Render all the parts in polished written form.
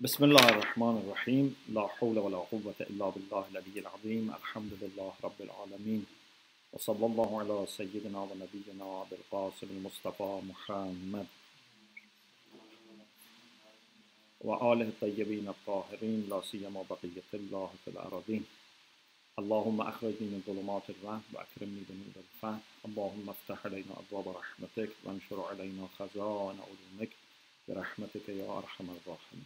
بسم الله الرحمن الرحيم لا حول ولا قوة إلا بالله العلي العظيم الحمد لله رب العالمين وصلى الله على سيدنا ونبينا أبي القاسم المصطفى محمد وآله الطيبين الطاهرين لا سيما بقية الله في الأراضين اللهم أخرجني من ظلمات الوهم وأكرمني بنور الفهم اللهم افتح علينا أبواب رحمتك وانشر علينا خزائن علومك برحمتك يا أرحم الراحمين.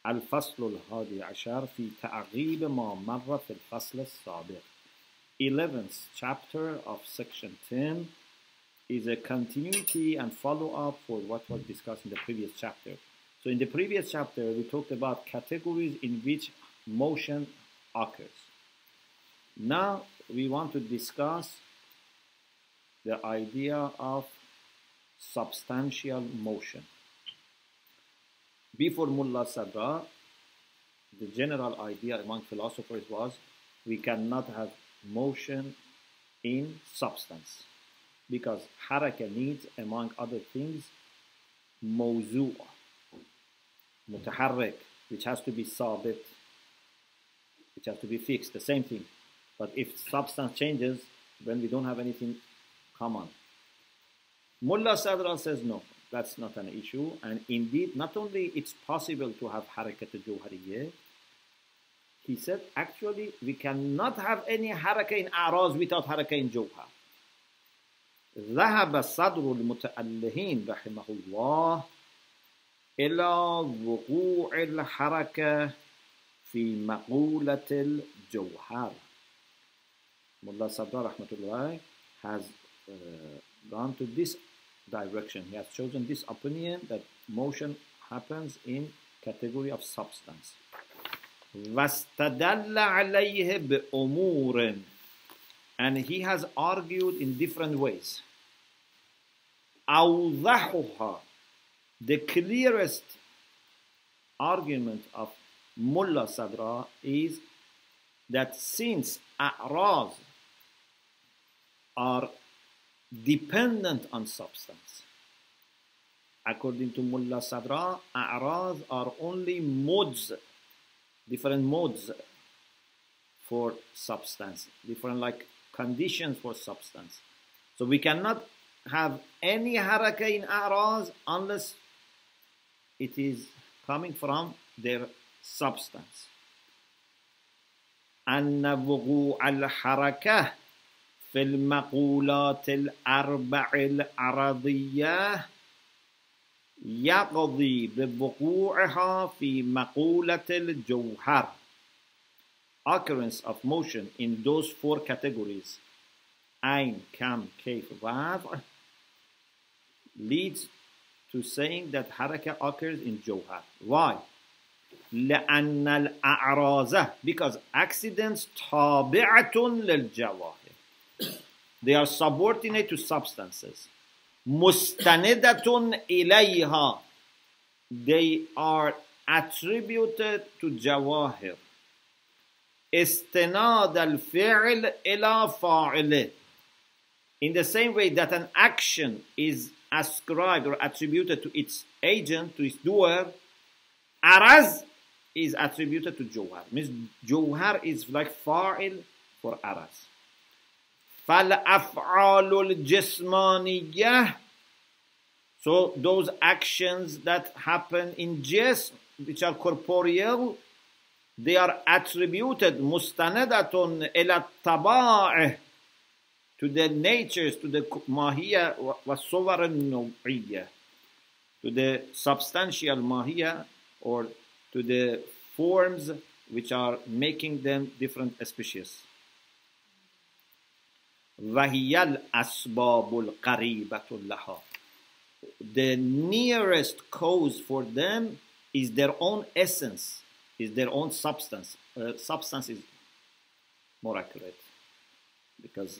الفصل الحادي عشر في تعقيب ما مر في الفصل السابق. 11th chapter of section 10 is a continuity and follow-up for what was discussed in the previous chapter. So in the previous chapter we talked about categories in which motion occurs. Now we want to discuss the idea of substantial motion. Before Mullah Sadra, the general idea among philosophers was we cannot have motion in substance because haraka needs, among other things, mawzu', mutaharrik, which has to be sabit, which has to be fixed, the same thing. But if substance changes, then we don't have anything common. Mullah Sadra says no. That's not an issue, and indeed, not only it's possible to have harakat al-jawhariyya, he said, actually, we cannot have any haraka in a'raz without haraka in jawhar. ذهب صدر المتألهين رحمه الله إلى وقوع الحركة في مقولة الجوهر. Mullah Sadra rahmatullah has gone to this direction. He has chosen this opinion that motion happens in category of substance. وَاسْتَدَلَّ عَلَيْهِ بِأُمُورٍ, and he has argued in different ways. أَوْضَحُهَا, the clearest argument of Mullah Sadra is that since a'raz are dependent on substance, according to Mullah Sadra, a'raz are only modes, different modes for substance, different like conditions for substance. So we cannot have any haraka in a'raz unless it is coming from their substance. أن وقوع الحركة في المقولات الأربع العرضية يقضي بوقوعها في مقولة الجوهر. Occurrence of motion in those four categories, ayn, kam, kayf, wad', leads to saying that haraka occurs in jawhar. Why? لأن الأعراض, because accidents تابعة للجواهر. They are subordinate to substances. مستندة إليها, they are attributed to jawahir. استناد الفعل إلى فاعله, in the same way that an action is ascribed or attributed to its agent, to its doer, araz is attributed to jawhar. Means jawhar is like fa'il for araz. فَالْأَفْعَالُ الْجِسْمَانِيَّةِ, so those actions that happen in jism, which are corporeal, they are attributed مُسْتَنَدَةٌ إِلَى الطَّبَائِعِ, to the natures, to the mahiyya وَالصُّوَرَ النَّوْعِيَّةِ, to the substantial mahiyya, or to the forms which are making them different species. وَهِيَ الْأَسْبَابُ الْقَرِيبَةُ لَهَا, the nearest cause for them is their own essence, is their own substance. Substance is more accurate, because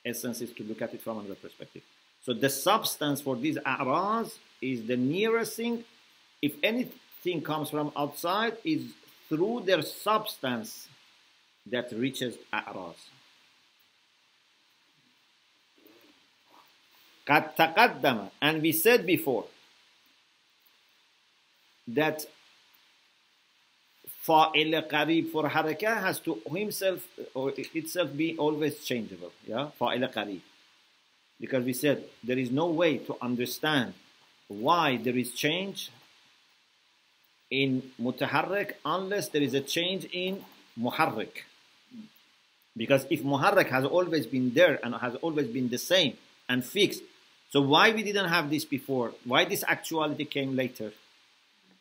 essence is to look at it from another perspective. So the substance for these a'raz is the nearest thing. If anything comes from outside, is through their substance that reaches a'raz. قد تقدم, and we said before, that fa'il qarib for harakah has to himself or itself be always changeable. Yeah, fa'il qarib. Because we said there is no way to understand why there is change in mutaharrik unless there is a change in muharrik. Because if muharrik has always been there and has always been the same and fixed, so why we didn't have this before? Why this actuality came later?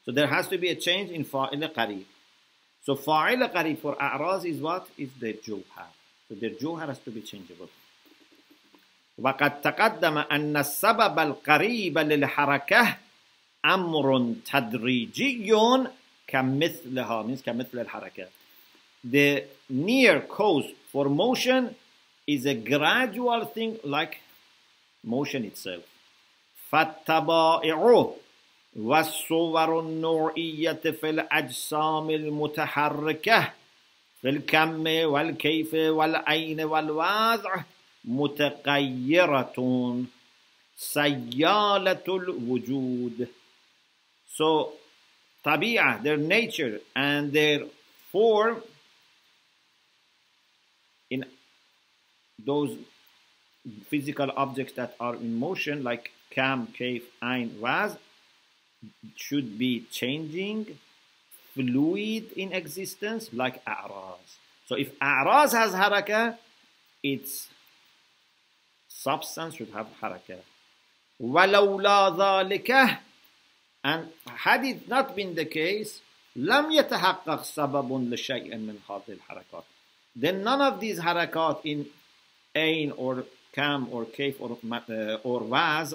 So there has to be a change in fa'il qarib. So fa'il qarib for a'raz is what? Is the jawhar. So the jawhar has to be changeable. وقد تقدم أن السبب القريب للحركة أمر تدريجي كمثلها means كمثل الحركة. The near cause for motion is a gradual thing like motion itself. فالطبائع والصور النوعية في الأجسام المتحركة في الكم والكيف والعين والوضع متغيرة سيالة الوجود. So tabi'ah, their nature and their form in those physical objects that are in motion like kam, kayf, ayn, waz should be changing, fluid in existence like a'raz. So if a'raz has harakah, its substance should have harakah. وَلَوْلَا ذَلِكَ, and had it not been the case, لَمْ يَتَحَقَّقْ سَبَبٌ لِشَيْءٍ مِنْ هَذِهِ الْحَرَكَاتِ, then none of these harakat in ain or kam or kayf or waz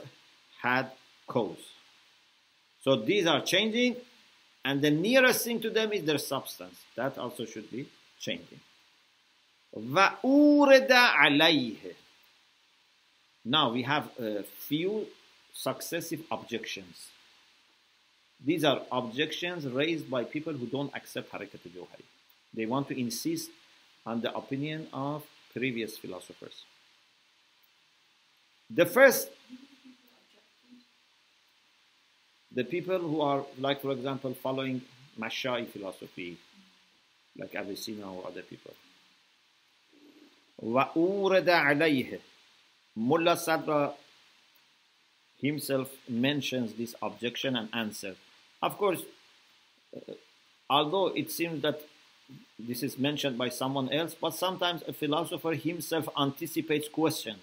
had cause. So these are changing, and the nearest thing to them is their substance. That also should be changing. وَأُورِدَ عَلَيْهِ. Now we have a few successive objections. These are objections raised by people who don't accept Harakat al-Jawhari. They want to insist on the opinion of previous philosophers. The first, the people who are, like for example, following Mashai philosophy, like Avicenna or other people. وَأُورَدَ عَلَيْهِ. Mullah Sadra himself mentions this objection and answer. Of course, although it seems that this is mentioned by someone else, but sometimes a philosopher himself anticipates questions,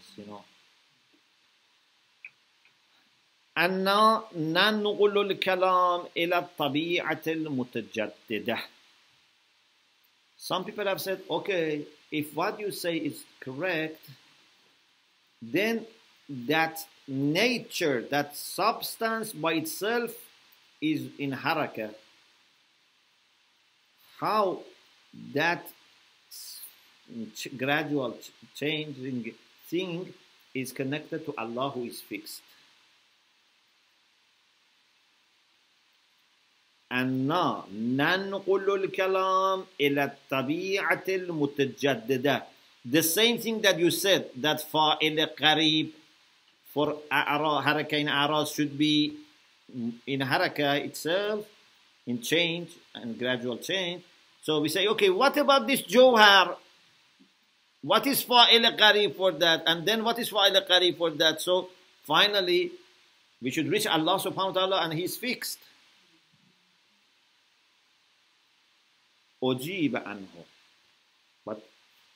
أَنَّا نَنْقُلُ الْكَلَامِ إِلَى الطَّبِيعَةِ الْمُتَجَدِّدَةِ. Some people have said, okay, if what you say is correct, then that nature, that substance by itself is in harakah. How that gradual changing thing is connected to Allah who is fixed. أَنَّا نَنْقُلُ الْكَلَامِ إِلَى الطَّبِيعَةِ الْمُتَجَدِّدَةِ. The same thing that you said, that fa'il qarib for harakah in a'raz should be in harakah itself, in change and gradual change. So we say, okay, what about this jawhar? What is fa'il qarib for that? And then what is fa'il qarib for that? So finally, we should reach Allah subhanahu wa ta'ala and He is fixed. أُجِيبَ عَنْهُ. But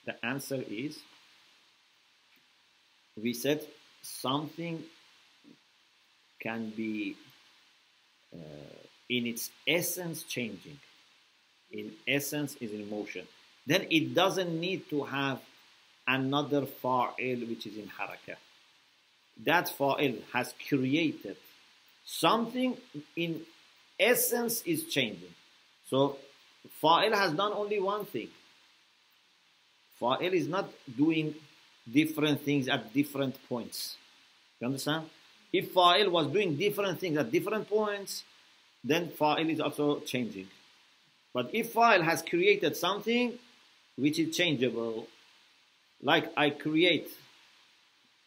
the answer is, we said something can be in its essence changing. In essence is in motion. Then it doesn't need to have another fa'il which is in harakah. That fa'il has created something in essence is changing. So fa'il has done only one thing. Fa'il is not doing different things at different points. You understand? If fa'il was doing different things at different points, then fa'il is also changing. But if fa'il has created something which is changeable, like I create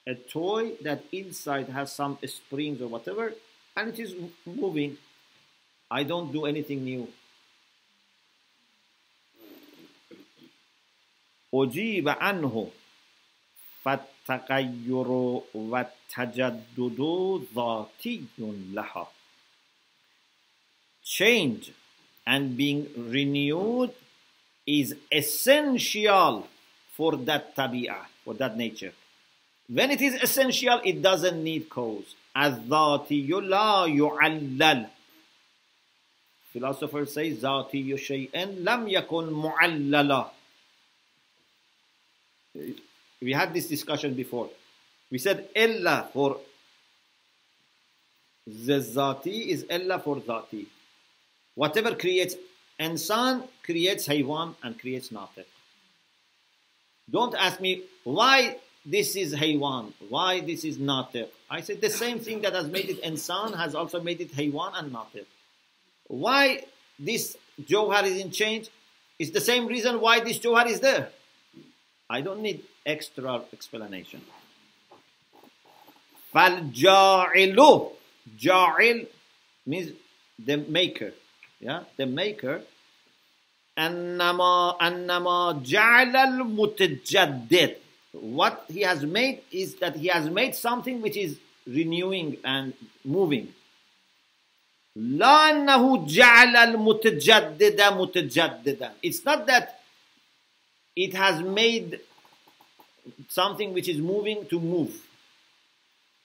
a toy that inside has some springs or whatever, and it is moving. I don't do anything new. أجيب عنه فالتغير والتجدد ذاتي لها. Change and being renewed is essential for that tabi'ah, for that nature. When it is essential, it doesn't need cause. الذاتي لا يعلل. Philosopher says ذاتي شيء لم يكن معللا. We had this discussion before. We said illa for the zati is illa for zati. Whatever creates insan creates haywan and creates natiq. Don't ask me why this is haywan, why this is natiq. I said the same thing that has made it insan has also made it haywan and natiq. Why this jawhar is in change is the same reason why this jawhar is there. I don't need extra explanation. فَالْجَاعِلُ. Ja'il means the maker. Yeah, the maker. أَنَّمَا جَعَلَ الْمُتَجَدِّدِ. What he has made is that he has made something which is renewing and moving. لَا أَنَّهُ جَعَلَ الْمُتَجَدِّدَ مُتَجَدِّدًا. It's not that it has made something which is moving to move.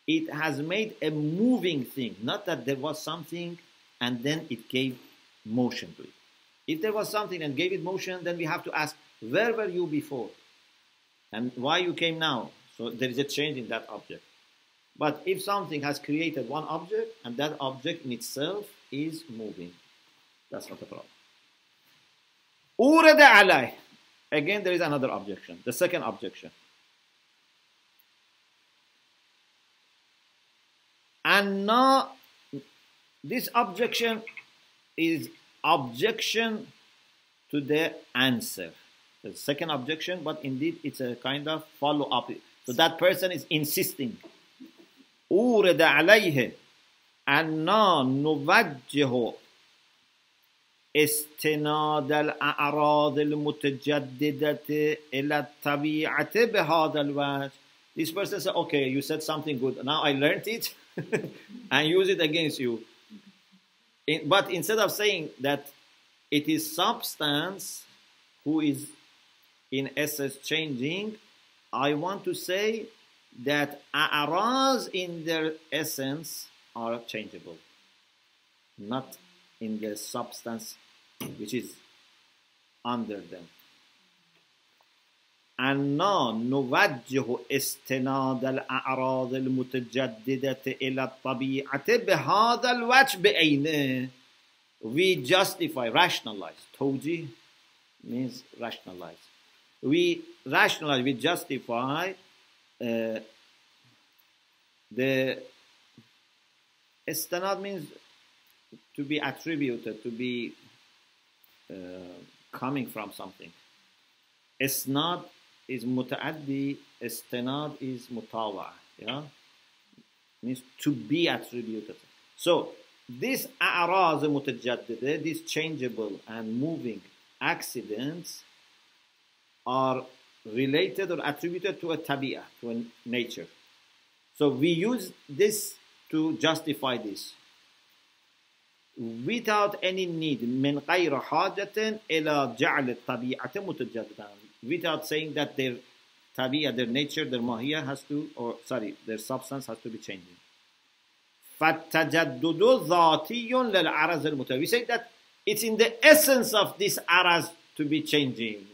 It has made a moving thing, not that there was something and then it gave motion to it. If there was something and gave it motion, then we have to ask, where were you before? And why you came now? So there is a change in that object. But if something has created one object and that object in itself is moving, that's not a problem. أورد عليه. Again, there is another objection, the second objection. And now, this objection is objection to the answer. The second objection, but indeed it's a kind of follow-up. So that person is insisting. أورد عليه أننا نوجه استناد الأعراض المتجددة إلى الطبيعة بهذا الوجه. This person said, okay, you said something good. Now I learned it and use it against you. But instead of saying that it is substance who is in essence changing, I want to say that a'raz in their essence are changeable, not in the substance which is under them. أننا نوجه استناد الأعراض المتجددة إلى الطبيعة بهذا الوجه بعينه. We justify, rationalize. توجيه means rationalize. We rationalize, we justify the istinad means to be attributed, to be coming from something. Isnad is mutaaddi, istinad is mutawa. Yeah? Means to be attributed. So this a'raz mutajaddida, these changeable and moving accidents are related or attributed to a tabi'ah, to a nature. So we use this to justify this without any need من غير حاجة إلى جعل الطبيعة متجددا, without saying that their tabi'ah, their nature, their mahiyah has to, their substance has to be changing. فالتجدد ذاتي للعرض المتجدد. We say that it's in the essence of this araz to be changing.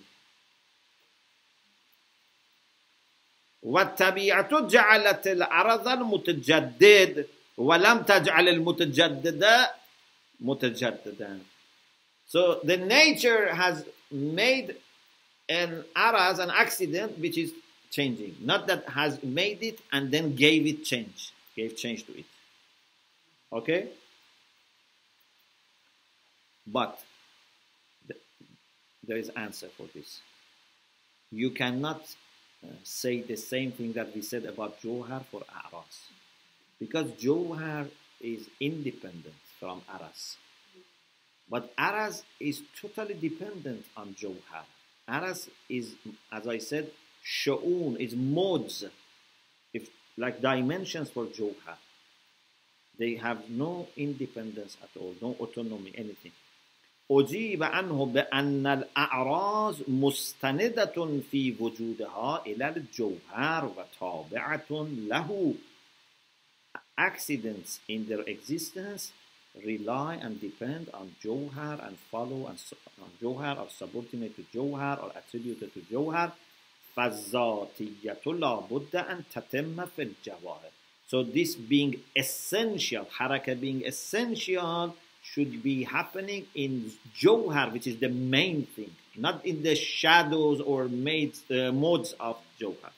والطبيعة جعلت العرض المتجدد ولم تجعل المتجدد متجددا. So the nature has made an araz, an accident which is changing, not that has made it and then gave it change, gave change to it. Okay? But there is answer for this. You cannot say the same thing that we said about Jawhar for A'ras. Because Jawhar is independent from Aras. But aras is totally dependent on jawhar. Aras is, as I said, shu'un, is modes, if like dimensions for jawhar. They have no independence at all, no autonomy, anything. أجيب عنه بأن الأعراض مستندة في وجودها إلى الجوهر وتابعة له. Accidents in their existence rely and depend on Jawhar and follow on Jawhar, or subordinate to Jawhar, or attributed to Jawhar. فَالذَّاتِيَّةُ لَا بُدَّ أَن تَتِمَّ فِي الْجَوَاهِرِ. So this being essential, haraka being essential, should be happening in Jawhar, which is the main thing, not in the shadows or modes of Jawhar.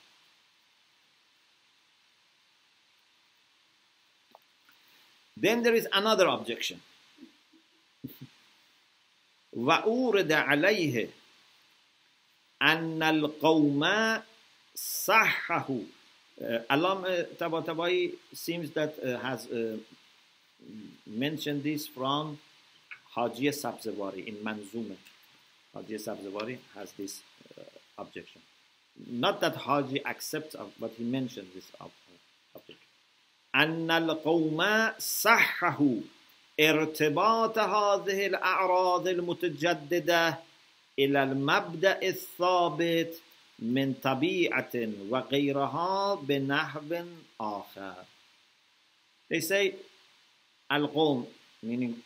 Then there is another objection. وَأُورِدَ عَلَيْهِ أَنَّ الْقَوْمَ صَحَّهُ. Allama Tabatabai seems that has mentioned this from Haji Sabzawari in Manzume. Haji Sabzawari has this objection. Not that Haji accepts, but he mentioned this objection. أن القوم صححوا ارتباط هذه الأعراض المتجددة إلى المبدأ الثابت من طبيعة وغيرها بنحو آخر. They say Al-Qawm, meaning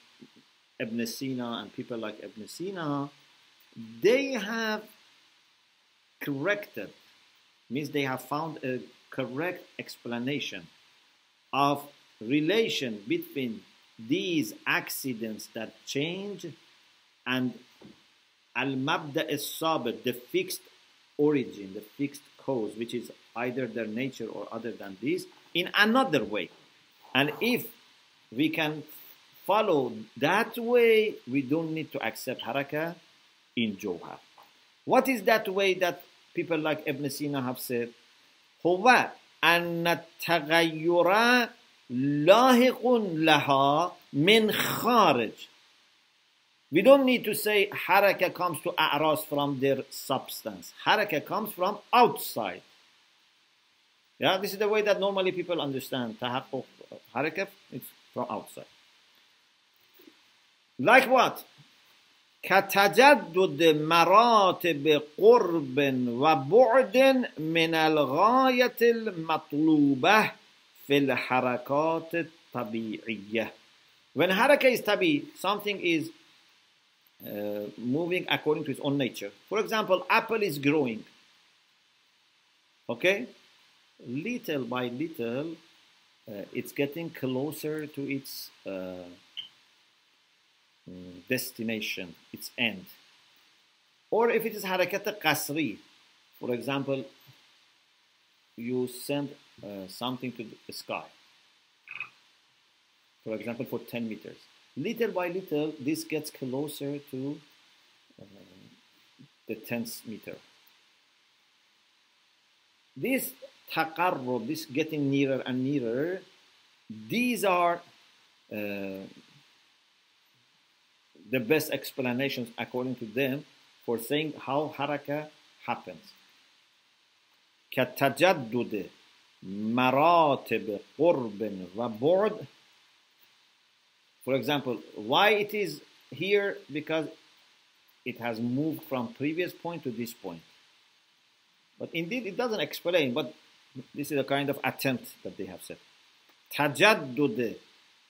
Ibn Sina and people like Ibn Sina, they have corrected, means they have found a correct explanation of relation between these accidents that change and al-mabda' as-sabit, the fixed origin, the fixed cause, which is either their nature or other than this, in another way. And if we can follow that way, we don't need to accept haraka in Jawhar. What is that way that people like Ibn Sina have said? هو أن التغير لاحق لها من خارج. We don't need to say haraka comes to a'ras from their substance. Haraka comes from outside. Yeah, this is the way that normally people understand tahaqquk. Haraka, it's from outside. Like what? كتجدد مراتب قرب وبعد من الغاية المطلوبة في الحركات الطبيعية. When haraka is tabi, something is moving according to its own nature. For example, apple is growing. Okay? Little by little, it's getting closer to its destination, its end. Or if it is harakat qasri, for example, you send something to the sky, for example, for 10 meters. Little by little, this gets closer to the 10th meter. This taqarrub, this getting nearer and nearer, these are the best explanations according to them for saying how haraka happens. كتجدد مراتب قرب وبعد. For example, why it is here? Because it has moved from previous point to this point. But indeed, it doesn't explain, but this is a kind of attempt that they have said. Tajaddud,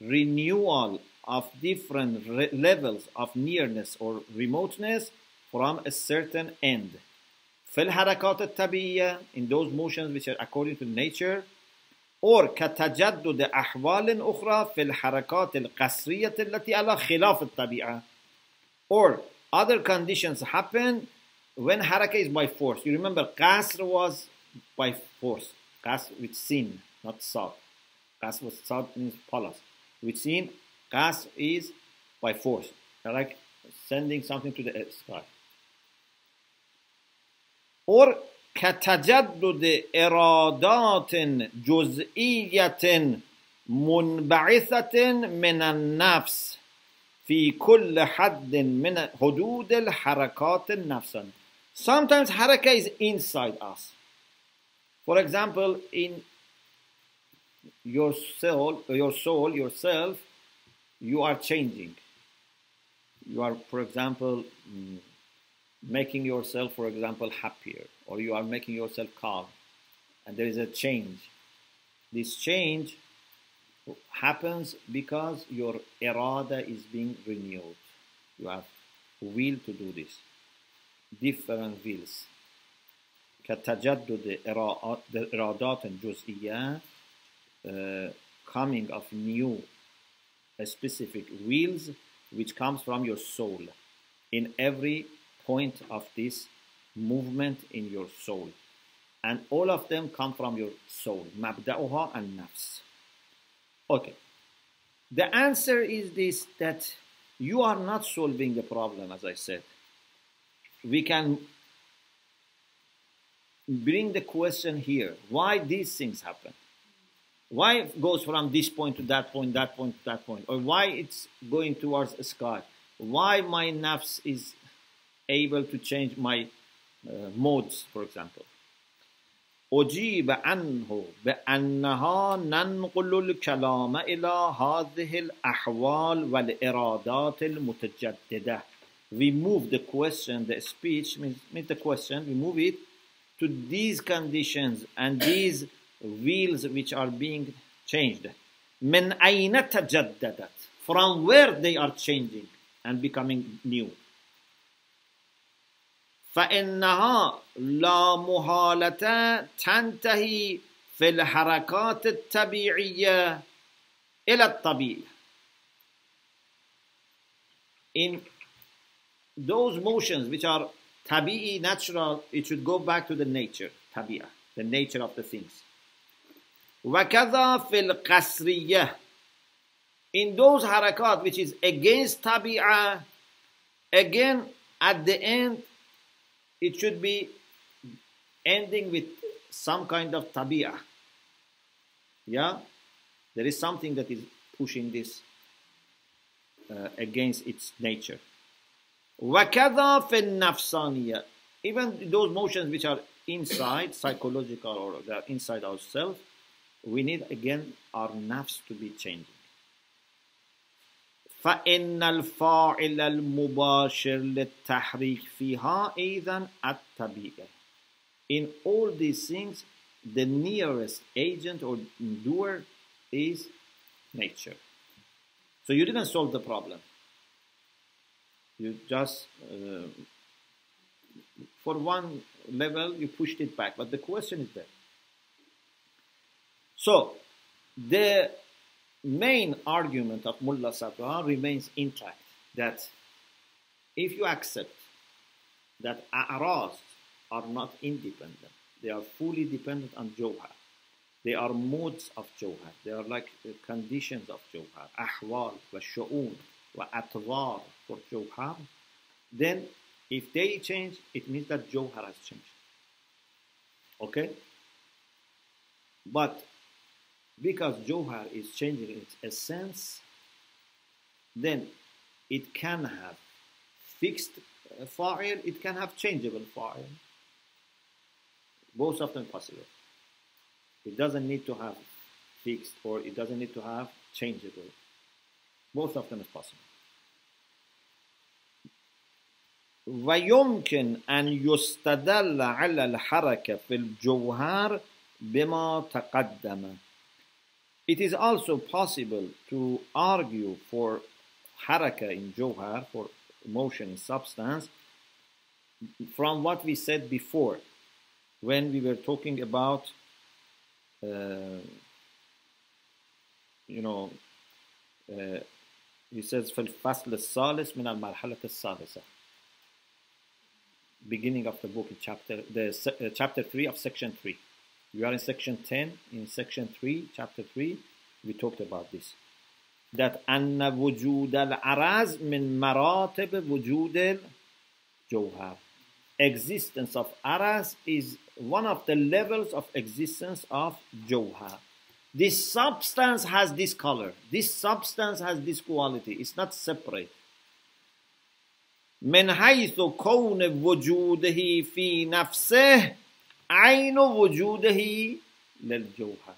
renewal of different levels of nearness or remoteness from a certain end. في الحركات الطبيعية, in those motions which are according to nature. Or كتجدد أحوال أخرى في الحركات القسرية التي على خلاف الطبيعة. Or other conditions happen when haraka is by force. You remember qasr was by force. Qasr with sin, not sad. Qasr was sad means palace. With sin, qasr is by force. Like sending something to the sky. Or كتجدد إرادات جزئية منبعثة من النفس في كل حد من حدود الحركات النفس. Sometimes haraka is inside us. For example, in your soul, yourself, you are changing. You are, for example, making yourself, for example, happier, or you are making yourself calm, and there is a change. This change happens because your irada is being renewed. You have will to do this. Different wills. كتجدد إرادات جزئية, coming of new specific wills which comes from your soul in every point of this movement in your soul, and all of them come from your soul. مبدأها النفس. Okay, the answer is this, that you are not solving the problem. As I said, we can bring the question here, why these things happen, why it goes from this point to that point, that point to that point, or why it's going towards the sky, why my nafs is able to change my modes, for example. أجيب عنه بأنها ننقل الكلام إلى هذه الأحوال والإرادات المتجددة. We move the question, the speech means the question, we move it to these conditions and these wheels which are being changed. من أين تجددت? From where they are changing and becoming new. فإنها لا محالة تنتهي في الحركات الطبيعية إلى الطبيعة. In those motions which are tabi'i, natural, it should go back to the nature, tabi'a, the nature of the things. وكذا في القصرية. In those harakat which is against tabi'a, again at the end it should be ending with some kind of tabi'ah. Yeah? There is something that is pushing this against its nature. وَكَذَا فِي النَّفْسَانِيَةِ. Even those motions which are inside, psychological, or they are inside ourselves, we need again our nafs to be changing. فإن الفاعل المباشر للتحريك فيها أيضا الطبيعة. In all these things, the nearest agent or doer is nature. So you didn't solve the problem. You just, for one level, you pushed it back. But the question is there. So, the main argument of Mullah Sadra remains intact, that if you accept that a'raz are not independent, they are fully dependent on Jawhar, they are modes of Jawhar, they are like conditions of Jawhar, ahwal wa shu'un wa atwar for Jawhar, then if they change, it means that Jawhar has changed. Okay? But because Jawhar is changing its essence, then it can have fixed fa'il, it can have changeable fa'il. Both of them possible. It doesn't need to have fixed, or it doesn't need to have changeable. Both of them is possible. ويمكن أن يستدل على الحركة في الجوهر بما تقدم. It is also possible to argue for haraka in Jawhar, for motion in substance, from what we said before, when we were talking about, he says, في الفصل الثالث من المرحلة الثالثة. Beginning of the book, chapter 3 of section 3. We are in section 10. In section 3, chapter 3, we talked about this. That أن وجود العرض من مراتب وجود الجوهر. Existence of aras is one of the levels of existence of Jawhar. This substance has this color. This substance has this quality. It's not separate. من حيث كون وجوده في نفسه عين وجوده للجوهر.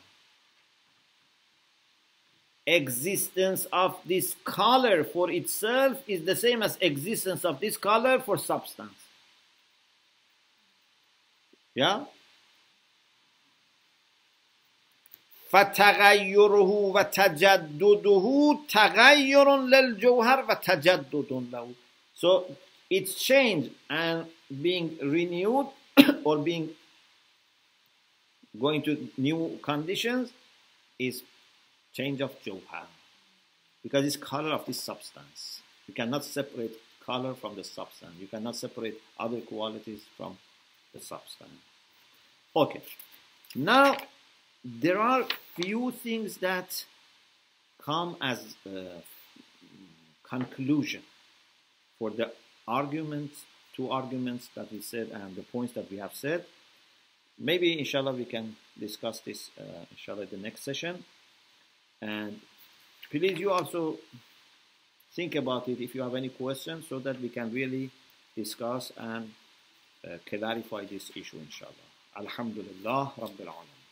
Existence of this color for itself is the same as existence of this color for substance. Yeah? فتغيره وتجدده تغير للجوهر وتجدد له. So its change and being renewed or being going to new conditions is change of jawhar, because it's color of this substance. You cannot separate color from the substance. You cannot separate other qualities from the substance. Okay. Now there are few things that come as conclusion for the arguments, two arguments that we said and the points that we have said. Maybe inshallah we can discuss this inshallah the next session. And please you also think about it if you have any questions, so that we can really discuss and clarify this issue inshallah. Alhamdulillah Rabbil Alamin.